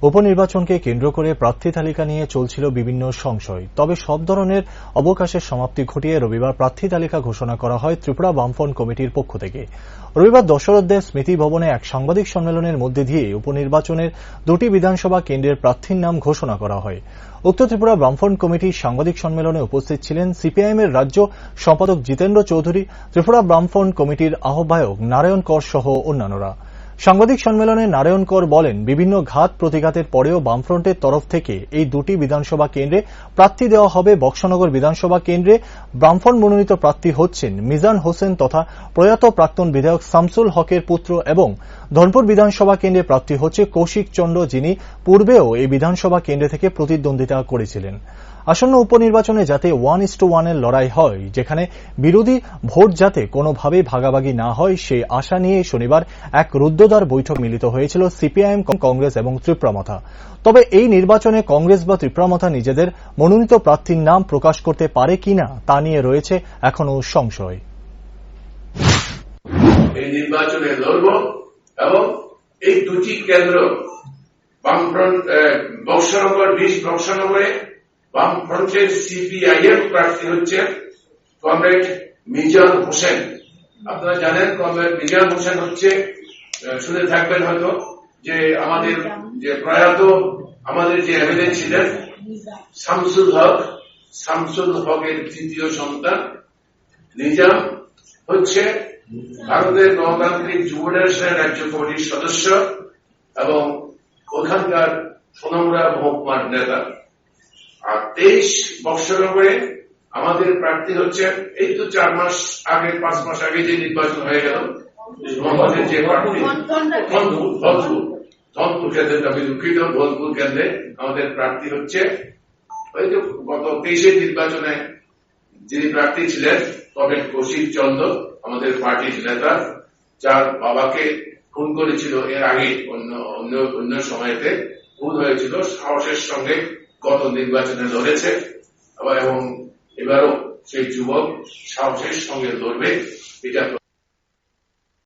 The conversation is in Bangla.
উপনির্বাচনকে কেন্দ্র করে প্রার্থী তালিকা নিয়ে চলছিল বিভিন্ন সংশয়। তবে সব ধরনের অবকাশের সমাপ্তি ঘটিয়ে রবিবার প্রার্থী তালিকা ঘোষণা করা হয় ত্রিপুরা বামফ্রন্ট কমিটির পক্ষ থেকে। রবিবার দশরথ দেব স্মৃতি ভবনে এক সাংবাদিক সম্মেলনের মধ্যে দিয়ে উপনির্বাচনের দুটি বিধানসভা কেন্দ্রের প্রার্থীর নাম ঘোষণা করা হয়। উক্ত ত্রিপুরা বামফ্রন্ট কমিটির সাংবাদিক সম্মেলনে উপস্থিত ছিলেন সিপিআইএম এর রাজ্য সম্পাদক জিতেন্দ্র চৌধুরী, ত্রিপুরা বামফ্রন্ট কমিটির আহ্বায়ক নারায়ণ কর সহ অন্যান্যরা। সাংবাদিক সম্মেলনে নারায়ণ কর বলেন, বিভিন্ন ঘাত প্রতিঘাতের পরেও বামফ্রন্টের তরফ থেকে এই দুটি বিধানসভা কেন্দ্রে প্রার্থী দেওয়া হবে। বক্সনগর বিধানসভা কেন্দ্রে বামফ্রন্ট মনোনীত প্রার্থী হচ্ছেন মিজান হোসেন তথা প্রয়াত প্রাক্তন বিধায়ক শামসুল হকের পুত্র এবং ধনপুর বিধানসভা কেন্দ্রে প্রার্থী হচ্ছে কৌশিক চন্দ্র, যিনি পূর্বেও এই বিধানসভা কেন্দ্র থেকে প্রতিদ্বন্দ্বিতা করেছিলেন। আসন্ন উপনির্বাচনে যাতে 1:1 এর লড়াই হয়, যেখানে বিরোধী ভোট যাতে কোনোভাবেই ভাগাভাগি না হয়, সেই আশা নিয়ে শনিবার এক রুদ্ধদ্বার বৈঠক মিলিত হয়েছিল সিপিআইএম, কংগ্রেস এবং ত্রিপুরামাথা। তবে এই নির্বাচনে কংগ্রেস বা ত্রিপুরামাথা নিজেদের মনোনীত প্রার্থীর নাম প্রকাশ করতে পারে কিনা তা নিয়ে রয়েছে এখনো সংশয়। এই নির্বাচনে লড়ব এবং এই দুটি কেন্দ্র বামফ্রন্ট বক্সনগর 20 বক্সনগরে বামফ্রন্টের সিপিআইএম প্রার্থী হচ্ছে কমরেড মিজান হোসেন। আপনারা জানেন কমরেড মিজান হোসেন হচ্ছে, শুনে থাকবেন হয়তো, যে আমাদের যে প্রয়াত আমাদের যে এমএলএ ছিলেন শামসুল হকের তৃতীয় সন্তান। নিজাম হচ্ছে ভারতের গণতান্ত্রিক যুব নেশনের রাজ্য কমিটির সদস্য এবং ওখানকার সোনামুড়া মহকুমার নেতা। আর 23 বক্সনগরে আমাদের প্রার্থী হচ্ছে, এই তো 4 মাস আগে 5 মাস আগে যে নির্বাচন হয়ে গেল, আমাদের যে প্রার্থী ধনপুর কেন্দ্রে, আমি দুঃখিত, ধনপুর কেন্দ্রে আমাদের প্রার্থী হচ্ছে, ওই তো গত 23 নির্বাচনে যিনি প্রার্থী ছিলেন কমরেড কৌশিক চন্দ্র, আমাদের পার্টির নেতা, যার বাবাকে খুন করেছিল এর আগে অন্য সময়তে খুন হয়েছিল, সাহসের সঙ্গে গত নির্বাচনে লড়েছে এবং এবারও সেই যুবক সাহসের সঙ্গে লড়বে, এটা